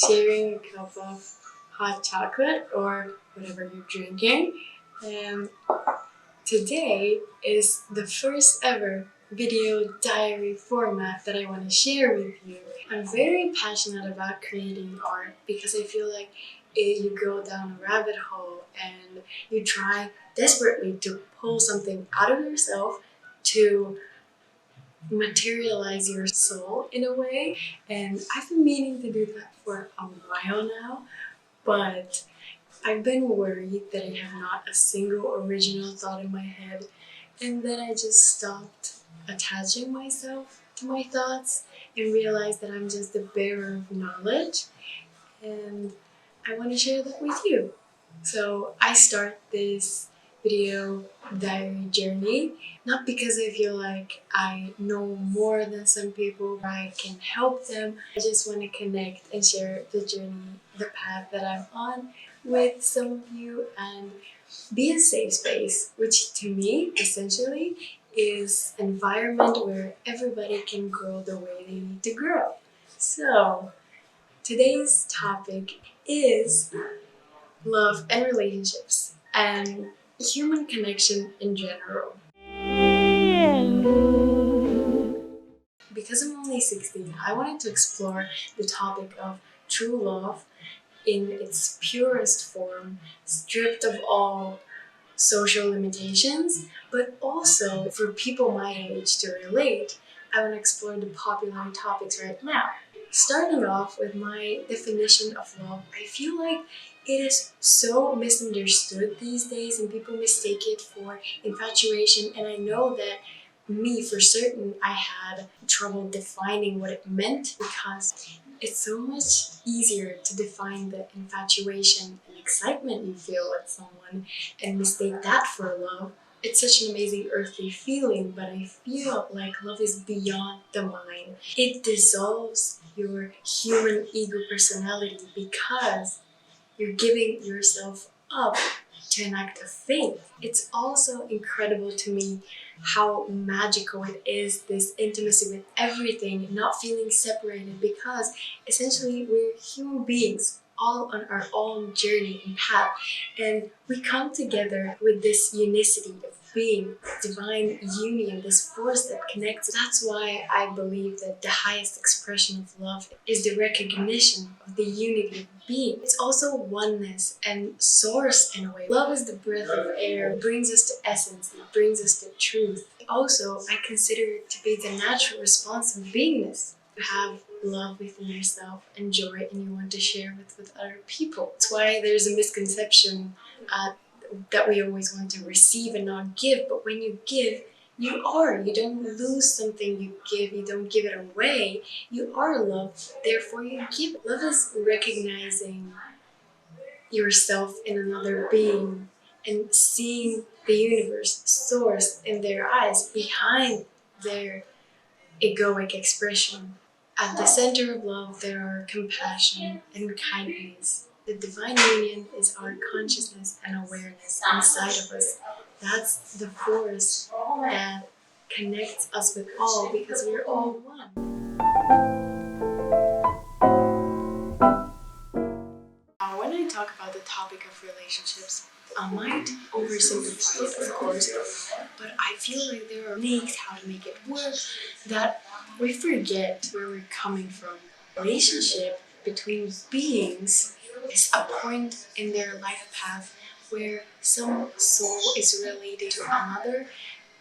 sharing a cup of hot chocolate or whatever you're drinking. And today is the first ever video diary format that I want to share with you. I'm very passionate about creating art because I feel like you go down a rabbit hole and you try desperately to pull something out of yourself to materialize your soul in a way. And I've been meaning to do that for a while now, but I've been worried that I have not a single original thought in my head, and then I just stopped attaching myself to my thoughts and realized that I'm just the bearer of knowledge, and I want to share that with you. So I start this video diary journey not because I feel like I know more than some people or I can help them. I just want to connect and share the journey, the path that I'm on with some of you and be a safe space, which to me essentially is an environment where everybody can grow the way they need to grow. So today's topic is love and relationships and human connection in general. Because I'm only 16, I wanted to explore the topic of true love in its purest form, stripped of all social limitations, but also for people my age to relate. I want to explore the popular topics right now. Starting off with my definition of love, I feel like it is so misunderstood these days and people mistake it for infatuation. And I know that me, for certain, I had trouble defining what it meant because it's so much easier to define the infatuation and excitement you feel at someone and mistake that for love. It's such an amazing earthly feeling, but I feel like love is beyond the mind. It dissolves your human ego personality because you're giving yourself up to an act of faith. It's also incredible to me how magical it is, this intimacy with everything, not feeling separated, because essentially we're human beings all on our own journey and path, and we come together with this unicity of being, divine union, this force that connects. That's why I believe that the highest expression of love is the recognition of the unity of being. It's also oneness and source in a way. Love is the breath of air, it brings us to essence, it brings us to truth. Also, I consider it to be the natural response of beingness. You have love within yourself and joy and you want to share with other people. That's why there's a misconception that we always want to receive and not give, but when you give, you are. You don't lose something you give, you don't give it away. You are love, therefore you give. Love is recognizing yourself in another being and seeing the universe source in their eyes behind their egoic expression. At the center of love, there are compassion and kindness. The divine union is our consciousness and awareness inside of us. That's the force that connects us with all because we're all one. When I talk about the topic of relationships, I might oversimplify it, of course, but I feel like there are techniques how to make it work that we forget where we're coming from. Relationship between beings is a point in their life path where some soul is related to another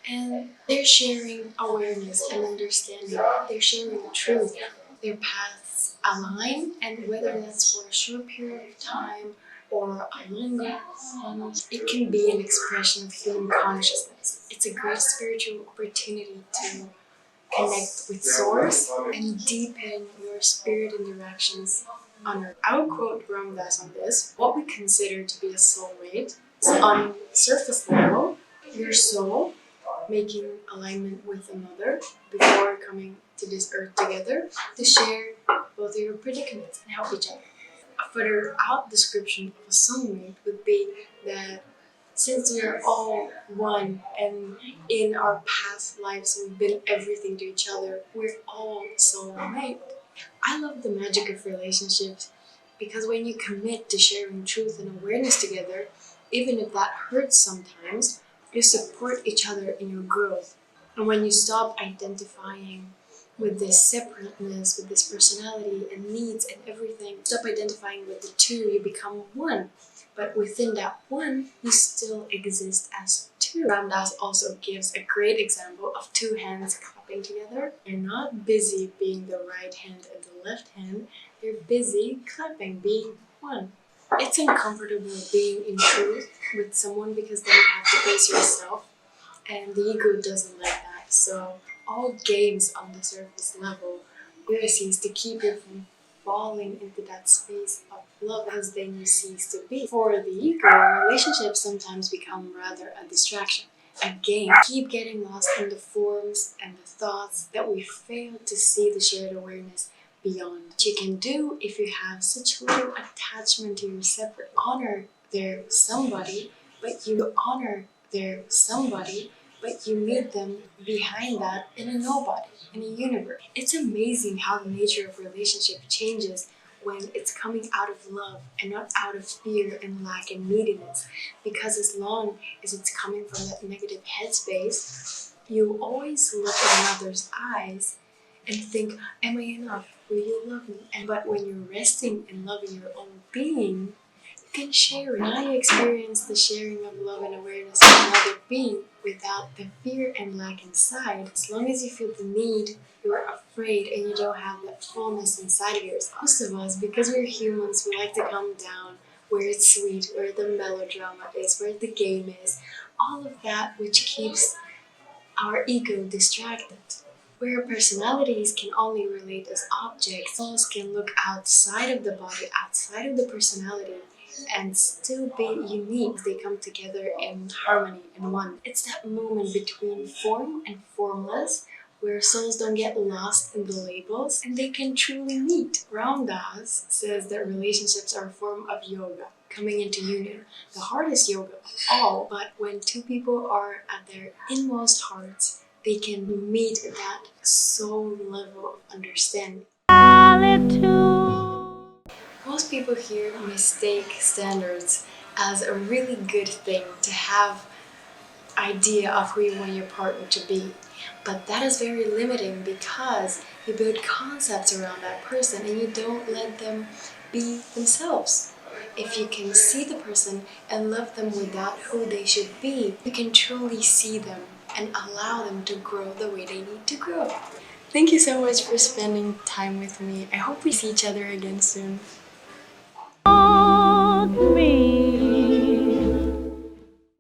and they're sharing awareness and understanding. They're sharing the truth. Their paths align, and whether that's for a short period of time or a longer one, it can be an expression of human consciousness. It's a great spiritual opportunity to connect with Source and deepen your spirit interactions on Earth. I would quote Ram Dass on this: what we consider to be a soulmate is on surface level, your soul making alignment with another before coming to this earth together to share both your predicaments and help each other. A further out description of a soulmate would be that since we are all one and in our past lives we've been everything to each other, we're all soulmate. I love the magic of relationships Because when you commit to sharing truth and awareness together, even if that hurts sometimes, you support each other in your growth. And when you stop identifying with this separateness, with this personality and needs and everything, stop identifying with the two, you become one. But within that one, you still exist as two. Ramdas also gives a great example of two hands clapping together. They're not busy being the right hand and the left hand, they're busy clapping, being one. It's uncomfortable being in truth with someone because then you have to face yourself, and the ego doesn't like that. So all games on the surface level really seems to keep you from falling into that space of love, because then you cease to be. For the ego, relationships sometimes become rather a distraction, a game. Keep getting lost in the forms and the thoughts that we fail to see the shared awareness beyond. What you can do if you have such little attachment to your separate, honor their somebody, but you honor their somebody, but you meet them behind that in a nobody, in a universe. It's amazing how the nature of relationship changes when it's coming out of love and not out of fear and lack and neediness. Because as long as it's coming from that negative headspace, you always look at another's eyes and think, am I enough? Will you love me? But when you're resting and loving your own being, you can share it. Now you experience the sharing of love and awareness of another being without the fear and lack inside. As long as you feel the need, you're afraid and you don't have that fullness inside of yourself. Most of us, because we're humans, we like to come down where it's sweet, where the melodrama is, where the game is, all of that which keeps our ego distracted. Where personalities can only relate as objects, souls can look outside of the body, outside of the personality, and still be unique. They come together in harmony and one. It's that moment between form and formless where souls don't get lost in the labels and they can truly meet. Ram Dass says that relationships are a form of yoga, coming into union, the hardest yoga of all. But when two people are at their inmost hearts, they can meet that soul level of understanding. Most people here mistake standards as a really good thing to have idea of who you want your partner to be. But that is very limiting because you build concepts around that person and you don't let them be themselves. If you can see the person and love them without who they should be, you can truly see them and allow them to grow the way they need to grow. Thank you so much for spending time with me. I hope we see each other again soon. Me.